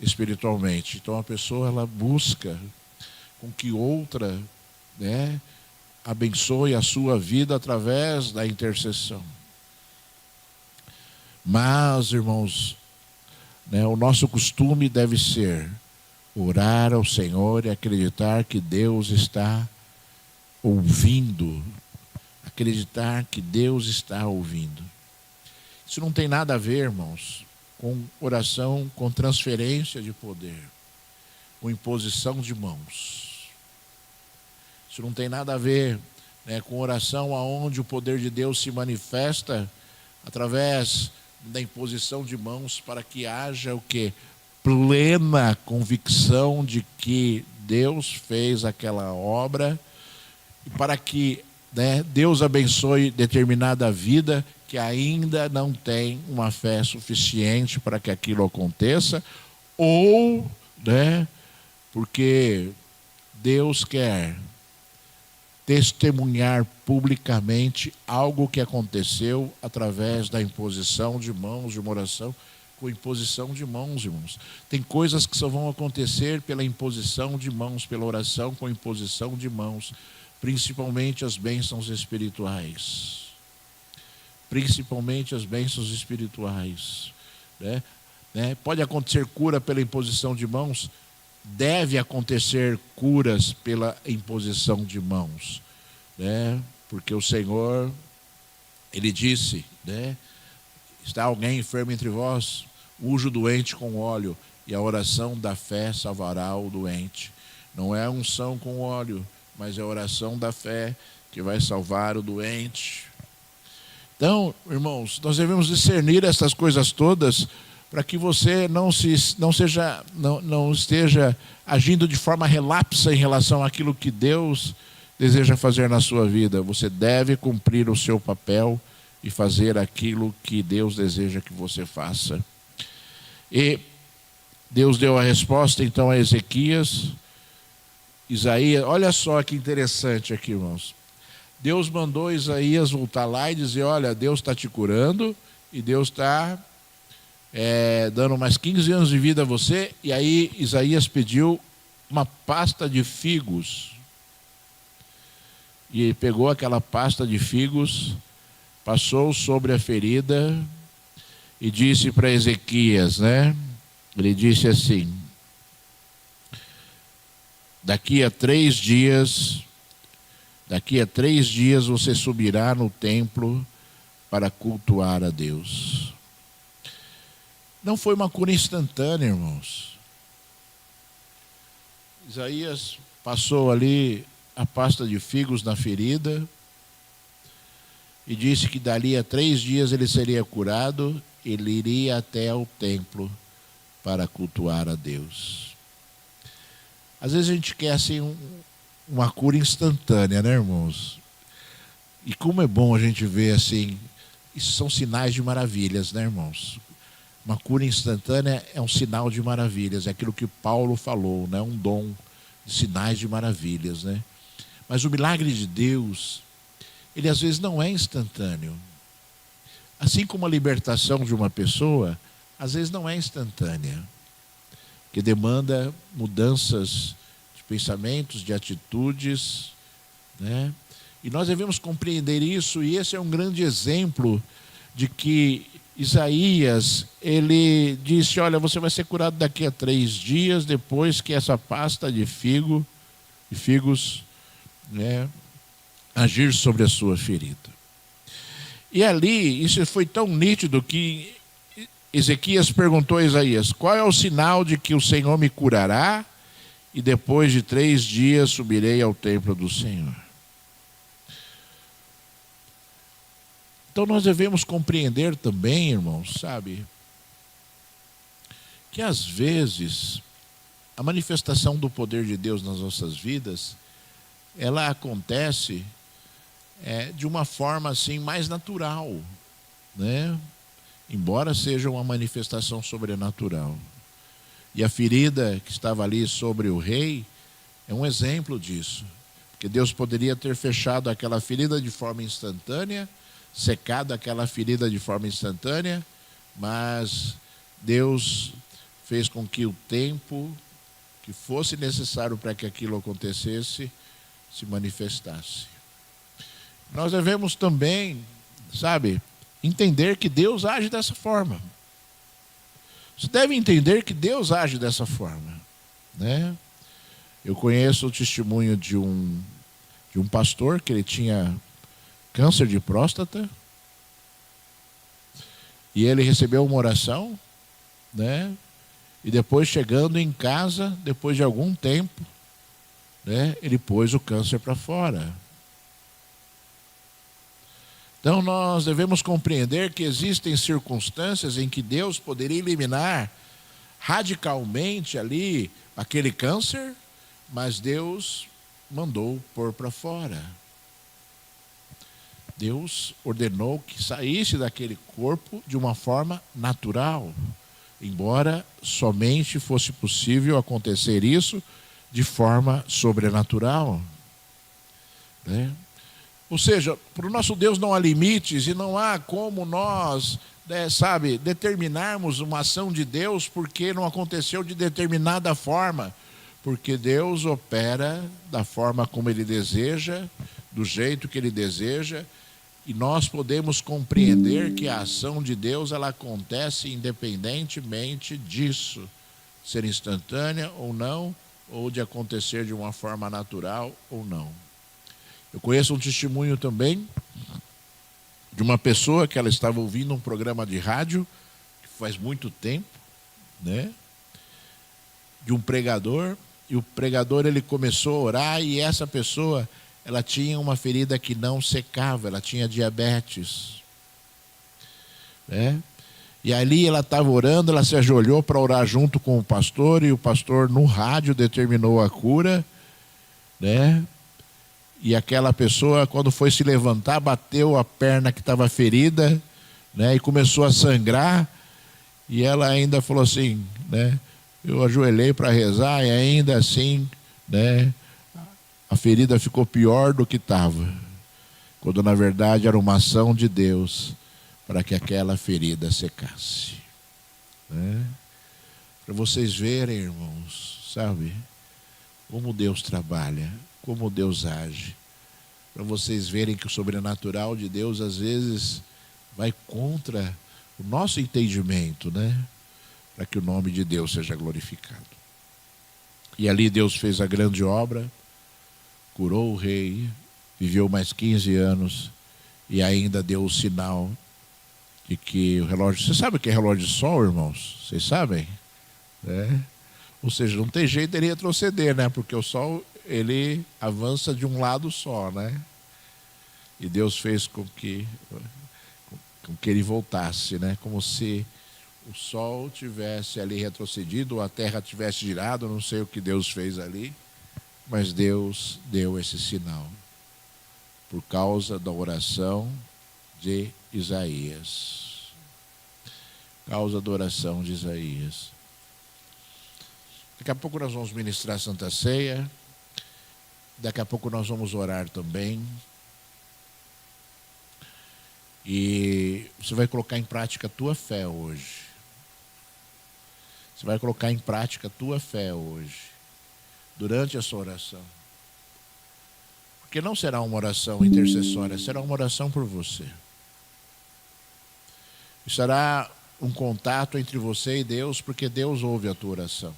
espiritualmente. Então a pessoa, ela busca com que outra, né, abençoe a sua vida através da intercessão. Mas, irmãos, né, o nosso costume deve ser orar ao Senhor e acreditar que Deus está ouvindo. Acreditar que Deus está ouvindo. Isso não tem nada a ver, irmãos, com oração, com transferência de poder, com imposição de mãos. Isso não tem nada a ver, né, com oração aonde o poder de Deus se manifesta através da imposição de mãos para que haja o quê? Plena convicção de que Deus fez aquela obra e para que, né, Deus abençoe determinada vida que ainda não tem uma fé suficiente para que aquilo aconteça, ou, né, porque Deus quer testemunhar publicamente algo que aconteceu através da imposição de mãos, de uma oração com imposição de mãos, irmãos. Tem coisas que só vão acontecer pela imposição de mãos, pela oração com imposição de mãos, principalmente as bênçãos espirituais. Principalmente as bênçãos espirituais. Né? Pode acontecer cura pela imposição de mãos, deve acontecer curas pela imposição de mãos, né? Porque o Senhor, Ele disse, né? Está alguém enfermo entre vós, unja o doente com óleo, e a oração da fé salvará o doente. Não é a unção com óleo, mas é a oração da fé que vai salvar o doente. Então, irmãos, nós devemos discernir essas coisas todas para que você não esteja agindo de forma relapsa em relação àquilo que Deus deseja fazer na sua vida. Você deve cumprir o seu papel e fazer aquilo que Deus deseja que você faça. E Deus deu a resposta então a Ezequias. Isaías, olha só que interessante aqui, irmãos. Deus mandou Isaías voltar lá e dizer, olha, Deus está te curando e Deus está dando mais 15 anos de vida a você. E aí Isaías pediu uma pasta de figos. E ele pegou aquela pasta de figos, passou sobre a ferida e disse para Ezequias, né? Ele disse assim, daqui a 3 dias você subirá no templo para cultuar a Deus. Não foi uma cura instantânea, irmãos. Isaías passou ali a pasta de figos na ferida e disse que dali a 3 dias ele seria curado, ele iria até o templo para cultuar a Deus. Às vezes a gente quer assim uma cura instantânea, né, irmãos? E como é bom a gente ver assim, isso são sinais de maravilhas, né, irmãos? Uma cura instantânea é um sinal de maravilhas, é aquilo que Paulo falou, né? Um dom de sinais de maravilhas, né? Mas o milagre de Deus, ele às vezes não é instantâneo. Assim como a libertação de uma pessoa, às vezes não é instantânea, que demanda mudanças de pensamentos, de atitudes, né? E nós devemos compreender isso, e esse é um grande exemplo de que Isaías, ele disse, olha, você vai ser curado daqui a 3 dias, depois que essa pasta de figos, né, agir sobre a sua ferida. E ali, isso foi tão nítido que Ezequias perguntou a Isaías, qual é o sinal de que o Senhor me curará e depois de 3 dias subirei ao templo do Senhor? Então nós devemos compreender também, irmãos, sabe, que às vezes a manifestação do poder de Deus nas nossas vidas, ela acontece de uma forma assim mais natural, né? Embora seja uma manifestação sobrenatural. E a ferida que estava ali sobre o rei é um exemplo disso, porque Deus poderia ter fechado aquela ferida de forma instantânea, secado aquela ferida de forma instantânea, mas Deus fez com que o tempo que fosse necessário para que aquilo acontecesse se manifestasse. Nós devemos também, sabe, entender que Deus age dessa forma. Você deve entender que Deus age dessa forma, né? Eu conheço o testemunho de um pastor que ele tinha câncer de próstata e ele recebeu uma oração, né? E depois, chegando em casa, depois de algum tempo, né, ele pôs o câncer para fora. Então nós devemos compreender que existem circunstâncias em que Deus poderia eliminar radicalmente ali aquele câncer, mas Deus mandou pôr para fora. Deus ordenou que saísse daquele corpo de uma forma natural, embora somente fosse possível acontecer isso de forma sobrenatural, né? Ou seja, para o nosso Deus não há limites e não há como nós, determinarmos uma ação de Deus porque não aconteceu de determinada forma. Porque Deus opera da forma como Ele deseja, do jeito que Ele deseja, e nós podemos compreender que a ação de Deus ela acontece independentemente disso, ser instantânea ou não, ou de acontecer de uma forma natural ou não. Eu conheço um testemunho também de uma pessoa que ela estava ouvindo um programa de rádio, que faz muito tempo, né? De um pregador, e o pregador ele começou a orar, e essa pessoa, ela tinha uma ferida que não secava, ela tinha diabetes, né? E ali ela estava orando, ela se ajoelhou para orar junto com o pastor, e o pastor no rádio determinou a cura, né? E aquela pessoa, quando foi se levantar, bateu a perna que estava ferida, né? E começou a sangrar, e ela ainda falou assim, né? Eu ajoelhei para rezar e ainda assim, né, a ferida ficou pior do que estava. Quando na verdade era uma ação de Deus para que aquela ferida secasse, né? Para vocês verem, irmãos, sabe, como Deus trabalha, como Deus age. Para vocês verem que o sobrenatural de Deus às vezes vai contra o nosso entendimento, né? Para que o nome de Deus seja glorificado. E ali Deus fez a grande obra, curou o rei, viveu mais 15 anos e ainda deu o sinal de que o relógio... Você sabe o que é relógio de sol, irmãos? Vocês sabem? É. Ou seja, não tem jeito dele retroceder, né? Porque o sol, ele avança de um lado só, né? E Deus fez com que ele voltasse, né? Como se o sol tivesse ali retrocedido, ou a terra tivesse girado, não sei o que Deus fez ali, mas Deus deu esse sinal, por causa da oração de Isaías. Causa da oração de Isaías. Daqui a pouco nós vamos ministrar a Santa Ceia, daqui a pouco nós vamos orar também. E você vai colocar em prática a tua fé hoje. Você vai colocar em prática a tua fé hoje, durante a sua oração. Porque não será uma oração intercessória, será uma oração por você. E será um contato entre você e Deus, porque Deus ouve a tua oração.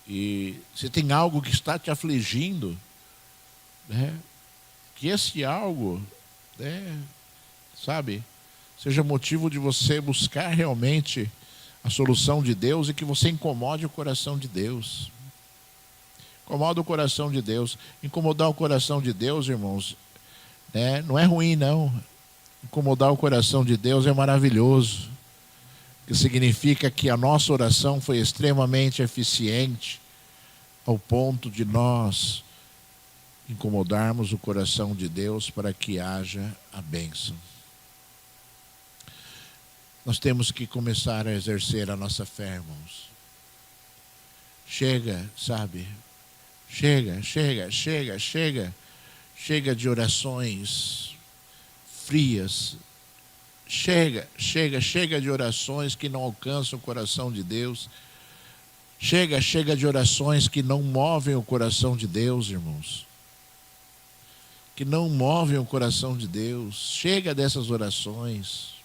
E se tem algo que está te afligindo, né, que esse algo, seja motivo de você buscar realmente a solução de Deus e que você incomode o coração de Deus. Incomoda o coração de Deus. Incomodar o coração de Deus, irmãos, não é ruim, não. Incomodar o coração de Deus é maravilhoso. Que significa que a nossa oração foi extremamente eficiente ao ponto de nós incomodarmos o coração de Deus para que haja a bênção. Nós temos que começar a exercer a nossa fé, irmãos. Chega, sabe? Chega de orações frias. Chega de orações que não alcançam o coração de Deus. Chega de orações que não movem o coração de Deus, irmãos. que não movem o coração de Deus. Chega dessas orações,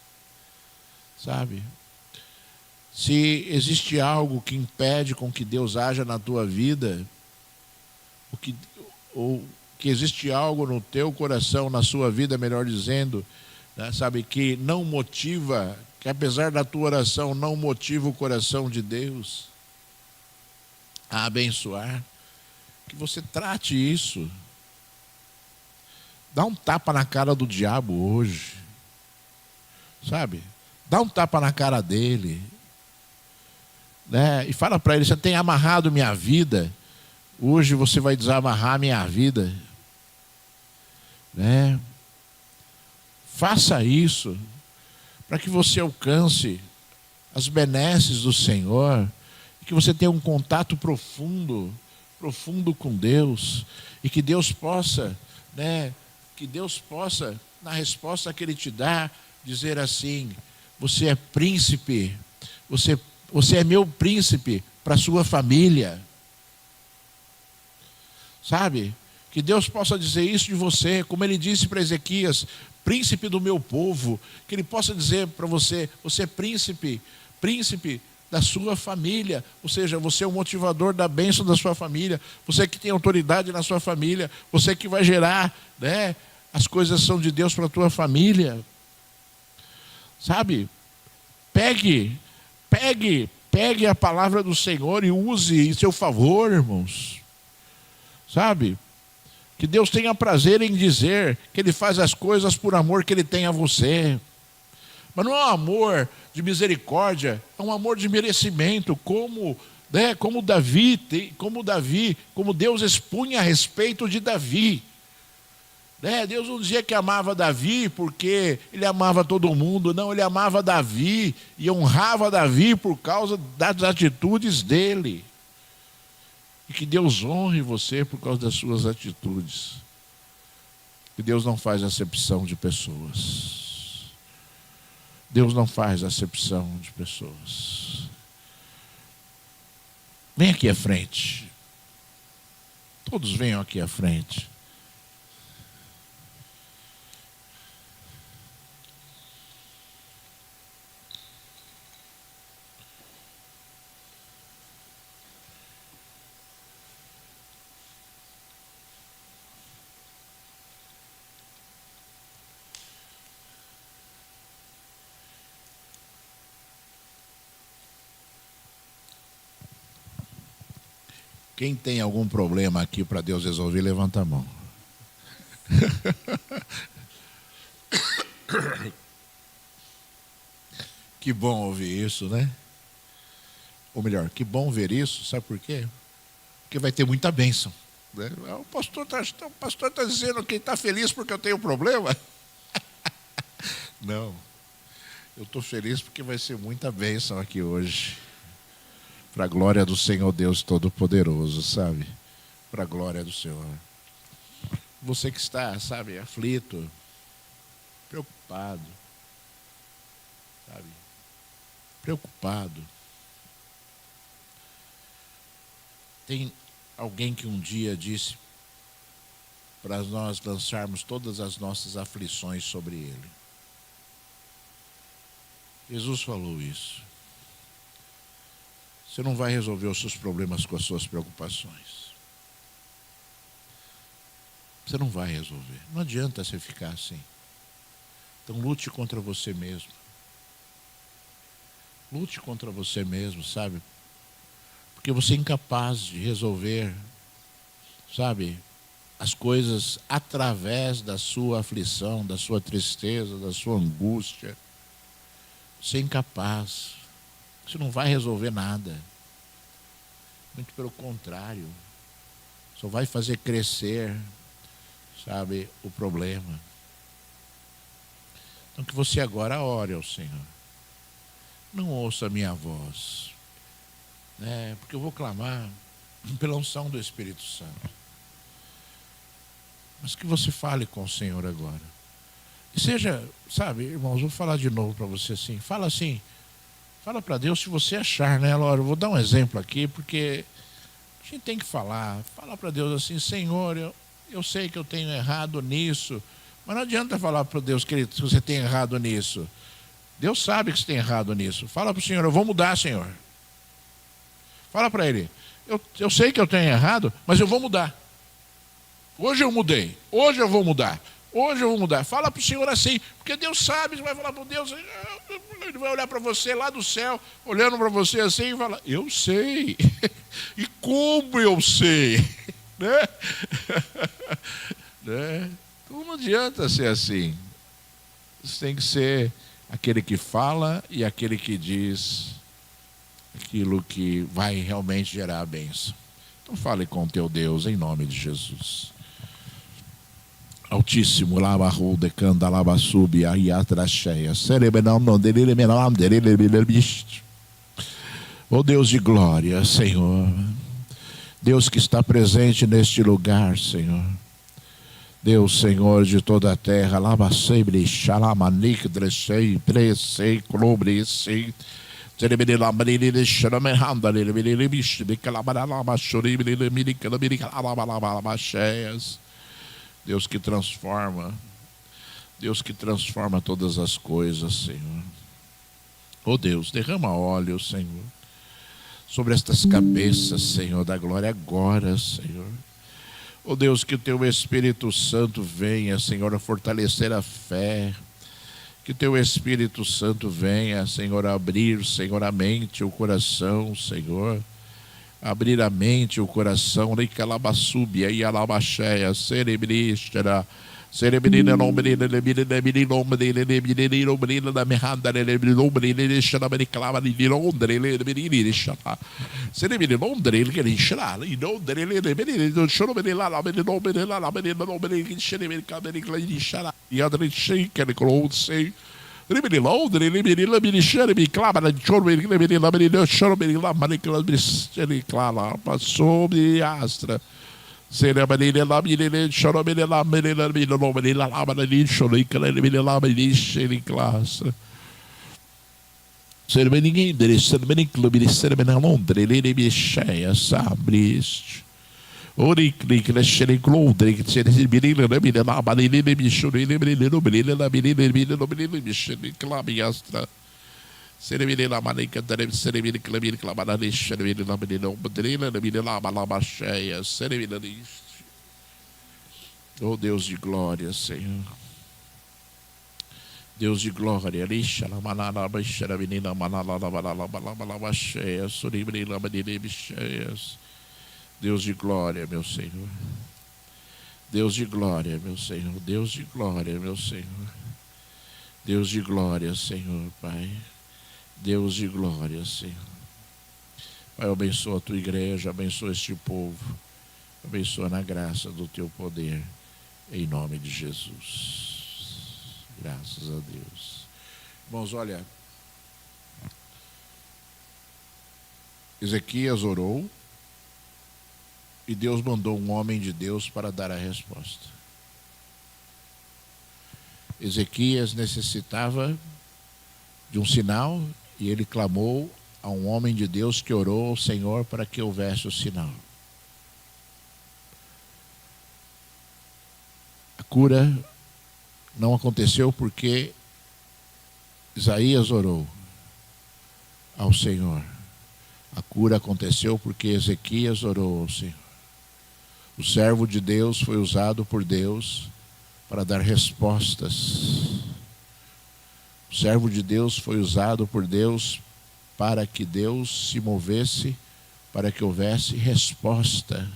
sabe? Se existe algo que impede com que Deus haja na tua vida, ou que existe algo no teu coração, na sua vida, melhor dizendo, né, sabe, que não motiva, que apesar da tua oração não motiva o coração de Deus a abençoar, que você trate isso. Dá um tapa na cara do diabo hoje, sabe? Dá um tapa na cara dele, né? E fala para ele: você tem amarrado minha vida, hoje você vai desamarrar minha vida, né? Faça isso para que você alcance as benesses do Senhor, que você tenha um contato profundo com Deus, e que Deus possa, né, na resposta que Ele te dá, dizer assim: você é príncipe, você é meu príncipe para a sua família. Sabe? Que Deus possa dizer isso de você, como Ele disse para Ezequias: príncipe do meu povo. Que Ele possa dizer para você: você é príncipe da sua família. Ou seja, você é o motivador da bênção da sua família. Você que tem autoridade na sua família. Você que vai gerar, né? As coisas são de Deus para a tua família. Sabe? Pegue a palavra do Senhor e use em seu favor, irmãos. Sabe? Que Deus tenha prazer em dizer que Ele faz as coisas por amor que Ele tem a você. Mas não é um amor de misericórdia, é um amor de merecimento, como Deus expunha a respeito de Davi. Deus não dizia que amava Davi porque Ele amava todo mundo, não, Ele amava Davi e honrava Davi por causa das atitudes dele. E que Deus honre você por causa das suas atitudes. Que Deus não faz acepção de pessoas. Deus não faz acepção de pessoas. Vem aqui à frente. Todos venham aqui à frente. Quem tem algum problema aqui para Deus resolver, levanta a mão. Que bom ouvir isso, né? Ou melhor, que bom ver isso, sabe por quê? Porque vai ter muita bênção. Né? O pastor está dizendo que está feliz porque eu tenho problema. Não, eu estou feliz porque vai ser muita bênção aqui hoje. Para a glória do Senhor Deus Todo-Poderoso, sabe? Para a glória do Senhor. Você que está, sabe, aflito, preocupado, sabe? Preocupado. Tem alguém que um dia disse para nós lançarmos todas as nossas aflições sobre Ele. Jesus falou isso. Você não vai resolver os seus problemas com as suas preocupações. Você não vai resolver. Não adianta você ficar assim. Então lute contra você mesmo. Lute contra você mesmo, sabe? Porque você é incapaz de resolver, sabe, as coisas através da sua aflição, da sua tristeza, da sua angústia. Você é incapaz. Você não vai resolver nada. Muito pelo contrário. Só vai fazer crescer, sabe, o problema. Então que você agora ore ao Senhor. Não ouça a minha voz. Porque eu vou clamar pela unção do Espírito Santo. Mas que você fale com o Senhor agora. E seja, sabe, irmãos, vou falar de novo para você assim. Fala para Deus se você achar, né? Laura, eu vou dar um exemplo aqui, porque a gente tem que falar. Fala para Deus assim: Senhor, eu sei que eu tenho errado nisso. Mas não adianta falar para Deus que você tem errado nisso. Deus sabe que você tem errado nisso. Fala para o Senhor, eu vou mudar, Senhor. Fala para Ele, eu sei que eu tenho errado, mas eu vou mudar. Hoje eu mudei, hoje eu vou mudar. Hoje eu vou mudar. Fala para o Senhor assim, porque Deus sabe, você vai falar para Deus, Ele vai olhar para você lá do céu, olhando para você assim e falar, eu sei. E como eu sei? Né? Né? Então não adianta ser assim. Você tem que ser aquele que fala e aquele que diz aquilo que vai realmente gerar a bênção. Então fale com o teu Deus em nome de Jesus. Altíssimo, lava rude, canta, lava sube, aí atrás cheia. Oh Deus de glória, Senhor. Deus que está presente neste lugar, Senhor. Deus, Senhor de toda a terra, lava sempre, xalamanik, dresei, presei, clobrei, Deus que transforma, Deus que transforma todas as coisas, Senhor. Oh Deus, derrama óleo, Senhor, sobre estas cabeças, Senhor, da glória agora, Senhor. Oh Deus, que o teu Espírito Santo venha, Senhor, a fortalecer a fé. Que teu Espírito Santo venha, Senhor, a abrir, Senhor, a mente, o coração, Senhor. Abrir a mente, o coração, nem calabasúbia e alabaxéia, cerebristera, cerebrina, lombrina, lebirina, lombrina, lebirina, lombrina, da merranda, lombrina, deixa me clava de Londres, lebirina, chapa. Cerebrina, Londres, que ele chama, e Londres, lebirina, choro, lá, lá, lombrina, lá, lombrina, que chama, que chama, e a drecha, que ele close. Ele Londres, ele me chama, me clama, ele chora, ele chora, ele lá, mas ele clama, passou me astra. Cerebrina, lá, ele chora, ele lá, ele lá, ele chora, ele lá, ele classa. Cerebrina, ele cerebrina, Londres, ele me cheia, sabe? Ori clique na xere glondre que se menina na menina na menina me chore ele menina na menina me xere clamiastra se menina manica deve ser menina clamir clamar na xere menina na menina na balaba cheia se menina oh Deus de glória, Senhor. Deus de glória, lixa na manana baixa na menina manala na balaba cheia sori menina me cheias. Deus de glória, meu Senhor. Deus de glória, meu Senhor. Deus de glória, meu Senhor. Deus de glória, Senhor, Pai. Deus de glória, Senhor. Pai, abençoa a tua igreja, abençoa este povo. Abençoa na graça do teu poder. Em nome de Jesus. Graças a Deus. Irmãos, olha. Ezequias orou. E Deus mandou um homem de Deus para dar a resposta. Ezequias necessitava de um sinal e ele clamou a um homem de Deus que orou ao Senhor para que houvesse o sinal. A cura não aconteceu porque Isaías orou ao Senhor. A cura aconteceu porque Ezequias orou ao Senhor. O servo de Deus foi usado por Deus para dar respostas. O servo de Deus foi usado por Deus para que Deus se movesse, para que houvesse resposta.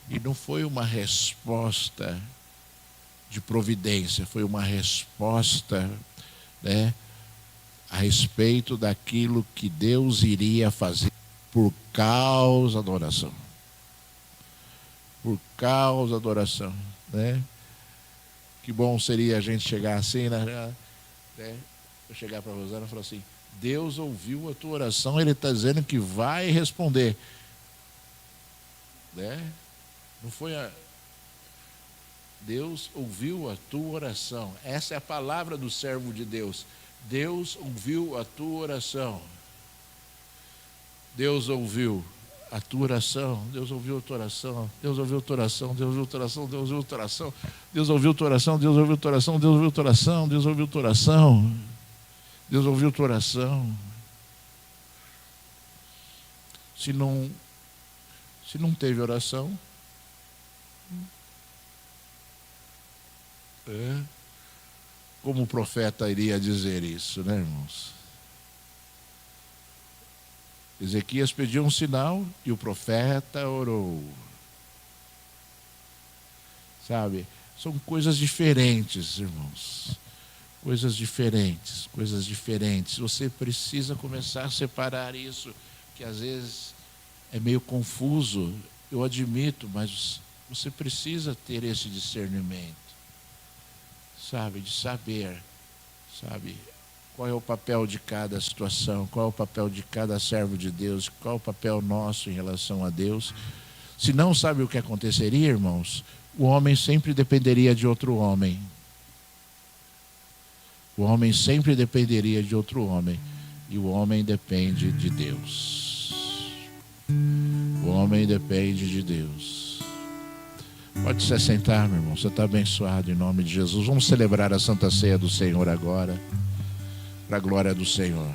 E não foi uma resposta de providência, foi uma resposta, né, a respeito daquilo que Deus iria fazer por causa da oração. Por causa da oração, né? Que bom seria a gente chegar assim, né? Eu chegar para a Rosana e falar assim: Deus ouviu a tua oração, Ele está dizendo que vai responder, né? Não foi a... Deus ouviu a tua oração. Essa é a palavra do servo de Deus. Deus ouviu a tua oração. Deus ouviu a tua oração, Deus ouviu a tua oração, Deus ouviu a tua oração, Deus ouviu a tua oração, Deus ouviu a tua oração, Deus ouviu a tua oração, Deus ouviu a tua oração, Deus ouviu a tua oração, Deus ouviu a tua oração, Deus ouviu a tua oração. Se não teve oração, como o profeta iria dizer isso, né, irmãos? Ezequias pediu um sinal e o profeta orou. Sabe? São coisas diferentes, irmãos. Coisas diferentes, coisas diferentes. Você precisa começar a separar isso, que às vezes é meio confuso, eu admito, mas você precisa ter esse discernimento, sabe? De saber, sabe? Qual é o papel de cada situação, qual é o papel de cada servo de Deus, qual é o papel nosso em relação a Deus. Se não sabe o que aconteceria, irmãos, o homem sempre dependeria de outro homem. O homem sempre dependeria de outro homem. E o homem depende de Deus. O homem depende de Deus. Pode se assentar, meu irmão. Você está abençoado em nome de Jesus. Vamos celebrar a Santa Ceia do Senhor agora. Para a glória do Senhor.